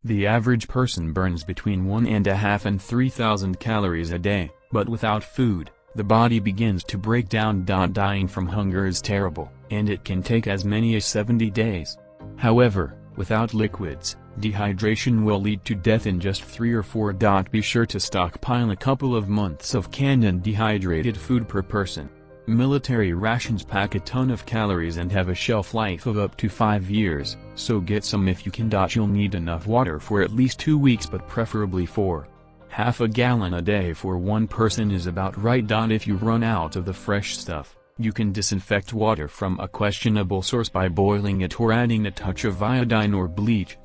The average person burns between 1.5 and 3,000 calories a day, but without food, the body begins to break down. Dying from hunger is terrible, and it can take as many as 70 days. However, without liquids, dehydration will lead to death in just 3 or 4. Be sure to stockpile a couple of months of canned and dehydrated food per person. Military rations pack a ton of calories and have a shelf life of up to 5 years, so get some if you can. You'll need enough water for at least 2 weeks, but preferably 4. Half a gallon a day for one person is about right. If you run out of the fresh stuff, you can disinfect water from a questionable source by boiling it or adding a touch of iodine or bleach.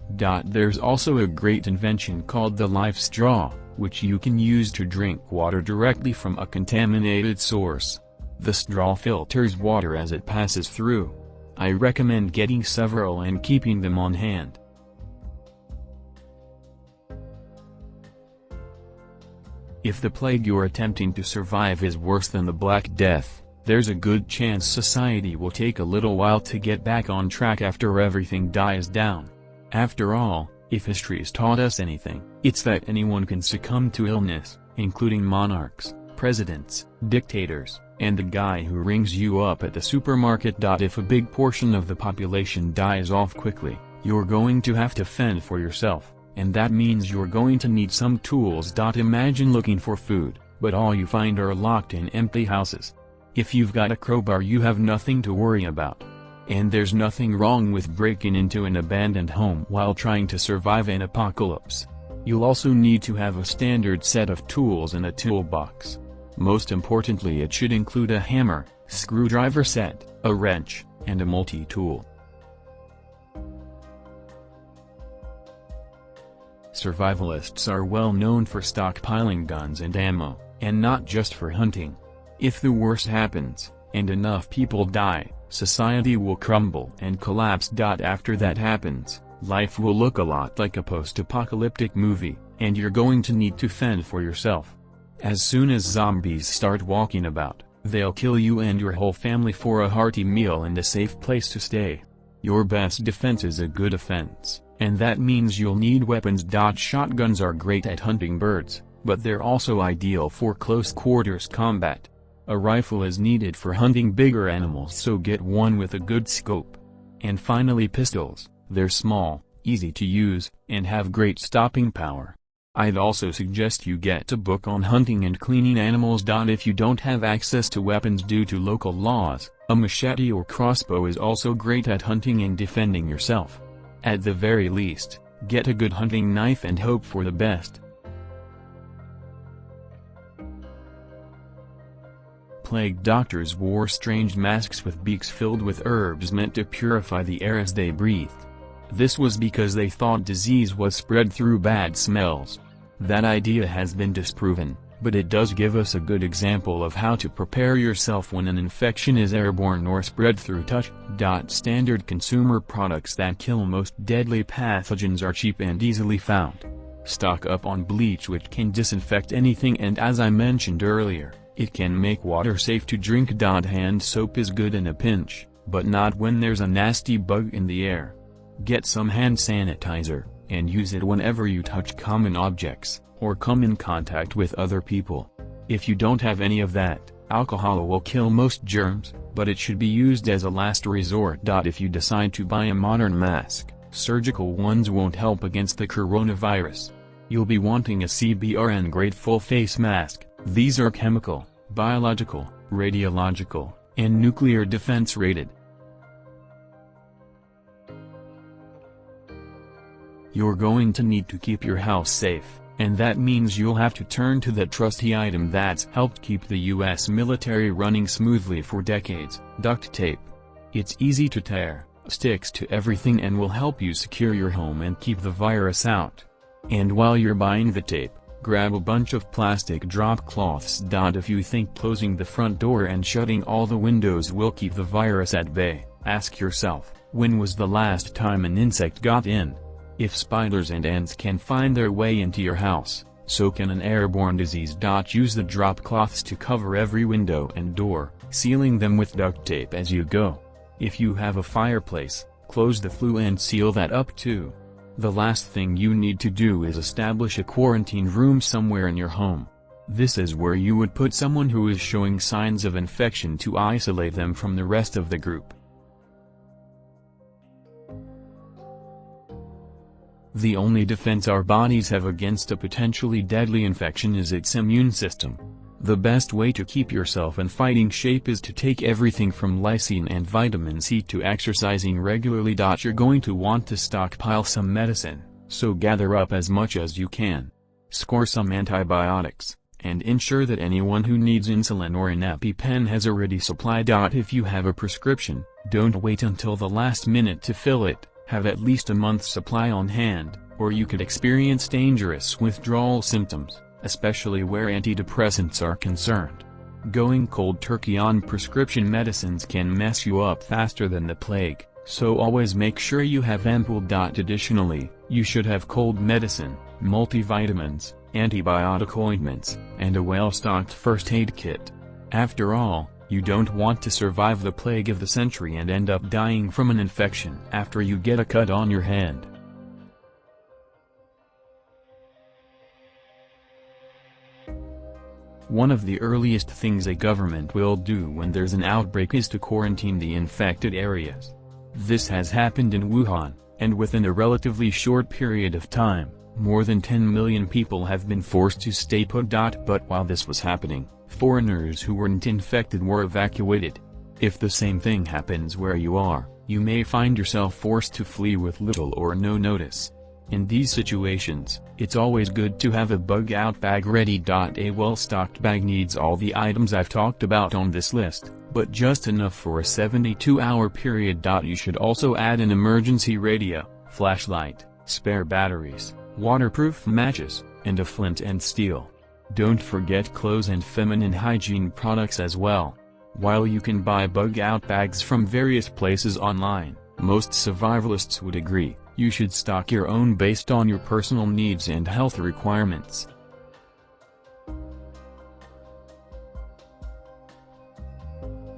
There's also a great invention called the life straw, which you can use to drink water directly from a contaminated source. The straw filters water as it passes through. I recommend getting several and keeping them on hand. If the plague you're attempting to survive is worse than the Black Death, there's a good chance society will take a little while to get back on track after everything dies down. After all, if history's taught us anything, it's that anyone can succumb to illness, including monarchs, presidents, dictators, and the guy who rings you up at the supermarket. If a big portion of the population dies off quickly, you're going to have to fend for yourself, and that means you're going to need some tools. Imagine looking for food, but all you find are locked and empty houses. If you've got a crowbar, you have nothing to worry about. And there's nothing wrong with breaking into an abandoned home while trying to survive an apocalypse. You'll also need to have a standard set of tools in a toolbox. Most importantly, it should include a hammer, screwdriver set, a wrench, and a multi-tool. Survivalists are well known for stockpiling guns and ammo, and not just for hunting. If the worst happens, and enough people die, society will crumble and collapse. After that happens, life will look a lot like a post-apocalyptic movie, and you're going to need to fend for yourself. As soon as zombies start walking about, they'll kill you and your whole family for a hearty meal and a safe place to stay. Your best defense is a good offense, and that means you'll need weapons. Shotguns are great at hunting birds, but they're also ideal for close-quarters combat. A rifle is needed for hunting bigger animals, so get one with a good scope. And finally, pistols. They're small, easy to use, and have great stopping power. I'd also suggest you get a book on hunting and cleaning animals. If you don't have access to weapons due to local laws, a machete or crossbow is also great at hunting and defending yourself. At the very least, get a good hunting knife and hope for the best. Plague doctors wore strange masks with beaks filled with herbs meant to purify the air as they breathed. This was because they thought disease was spread through bad smells. That idea has been disproven, but it does give us a good example of how to prepare yourself when an infection is airborne or spread through touch. Standard consumer products that kill most deadly pathogens are cheap and easily found. Stock up on bleach, which can disinfect anything, and as I mentioned earlier, it can make water safe to drink. Hand soap is good in a pinch, but not when there's a nasty bug in the air. Get some hand sanitizer, and use it whenever you touch common objects, or come in contact with other people. If you don't have any of that, alcohol will kill most germs, but it should be used as a last resort. If you decide to buy a modern mask, surgical ones won't help against the coronavirus. You'll be wanting a CBRN-grade full face mask. These are chemical, biological, radiological, and nuclear defense rated. You're going to need to keep your house safe, and that means you'll have to turn to that trusty item that's helped keep the US military running smoothly for decades: duct tape. It's easy to tear, sticks to everything, and will help you secure your home and keep the virus out. And while you're buying the tape, grab a bunch of plastic drop cloths. If you think closing the front door and shutting all the windows will keep the virus at bay, ask yourself, when was the last time an insect got in? If spiders and ants can find their way into your house, so can an airborne disease. Use the drop cloths to cover every window and door, sealing them with duct tape as you go. If you have a fireplace, close the flue and seal that up too. The last thing you need to do is establish a quarantine room somewhere in your home. This is where you would put someone who is showing signs of infection to isolate them from the rest of the group. The only defense our bodies have against a potentially deadly infection is its immune system. The best way to keep yourself in fighting shape is to take everything from lysine and vitamin C to exercising regularly. You're going to want to stockpile some medicine, so gather up as much as you can. Score some antibiotics, and ensure that anyone who needs insulin or an EpiPen has a ready supply. If you have a prescription, don't wait until the last minute to fill it. Have at least a month's supply on hand, or you could experience dangerous withdrawal symptoms, especially where antidepressants are concerned. Going cold turkey on prescription medicines can mess you up faster than the plague, so always make sure you have ample. Additionally, you should have cold medicine, multivitamins, antibiotic ointments, and a well-stocked first aid kit. After all, you don't want to survive the plague of the century and end up dying from an infection after you get a cut on your hand. One of the earliest things a government will do when there's an outbreak is to quarantine the infected areas. This has happened in Wuhan, and within a relatively short period of time, more than 10 million people have been forced to stay put. But while this was happening, foreigners who weren't infected were evacuated. If the same thing happens where you are, you may find yourself forced to flee with little or no notice. In these situations, it's always good to have a bug-out bag ready. A well-stocked bag needs all the items I've talked about on this list, but just enough for a 72-hour period. You should also add an emergency radio, flashlight, spare batteries, waterproof matches, and a flint and steel. Don't forget clothes and feminine hygiene products as well. While you can buy bug-out bags from various places online, most survivalists would agree, you should stock your own based on your personal needs and health requirements.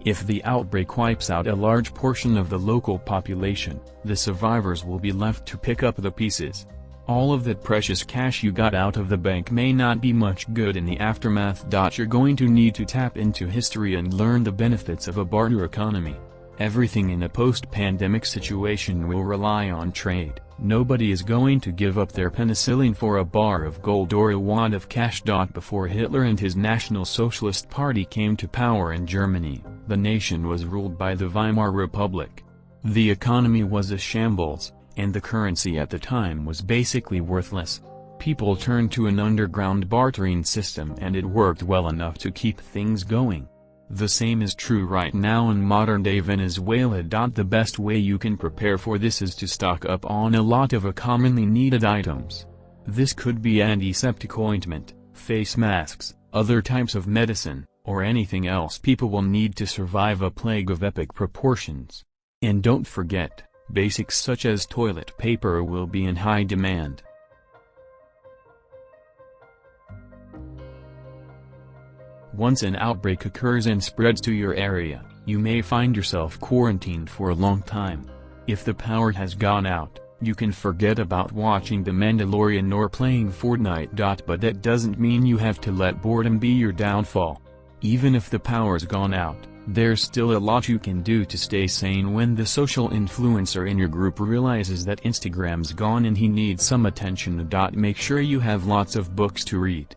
If the outbreak wipes out a large portion of the local population, the survivors will be left to pick up the pieces. All of that precious cash you got out of the bank may not be much good in the aftermath. You're going to need to tap into history and learn the benefits of a barter economy. Everything in a post-pandemic situation will rely on trade. Nobody is going to give up their penicillin for a bar of gold or a wad of cash. Before Hitler and his National Socialist Party came to power in Germany, the nation was ruled by the Weimar Republic. The economy was a shambles, and the currency at the time was basically worthless. People turned to an underground bartering system and it worked well enough to keep things going. The same is true right now in modern-day Venezuela. The best way you can prepare for this is to stock up on a lot of commonly needed items. This could be antiseptic ointment, face masks, other types of medicine, or anything else people will need to survive a plague of epic proportions. And don't forget, basics such as toilet paper will be in high demand. Once an outbreak occurs and spreads to your area, you may find yourself quarantined for a long time. If the power has gone out, you can forget about watching The Mandalorian or playing Fortnite. But that doesn't mean you have to let boredom be your downfall. Even if the power's gone out, there's still a lot you can do to stay sane when the social influencer in your group realizes that Instagram's gone and he needs some attention. Make sure you have lots of books to read.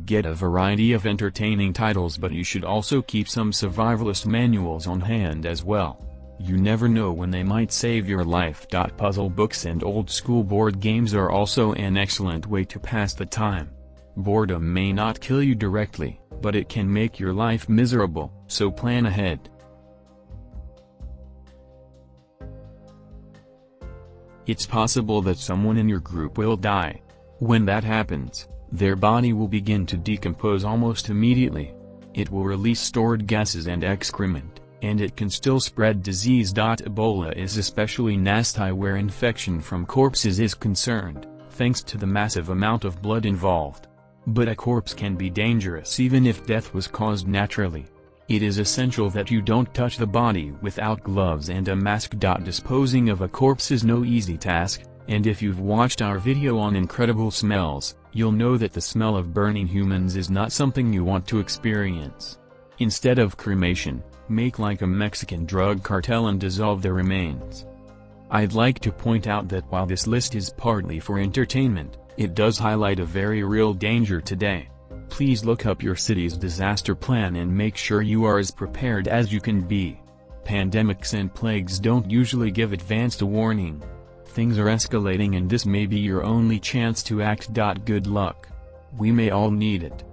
Get a variety of entertaining titles, but you should also keep some survivalist manuals on hand as well. You never know when they might save your life. Puzzle books and old-school board games are also an excellent way to pass the time. Boredom may not kill you directly, but it can make your life miserable, so plan ahead. It's possible that someone in your group will die. When that happens, their body will begin to decompose almost immediately. It will release stored gases and excrement, and it can still spread disease. Ebola is especially nasty where infection from corpses is concerned, thanks to the massive amount of blood involved. But a corpse can be dangerous even if death was caused naturally. It is essential that you don't touch the body without gloves and a mask. Disposing of a corpse is no easy task, And if you've watched our video on incredible smells, you'll know that the smell of burning humans is not something you want to experience. Instead of cremation, make like a Mexican drug cartel and dissolve their remains. I'd like to point out that while this list is partly for entertainment, it does highlight a very real danger today. Please look up your city's disaster plan and make sure you are as prepared as you can be. Pandemics and plagues don't usually give advanced warning. Things are escalating and this may be your only chance to act. Good luck. We may all need it.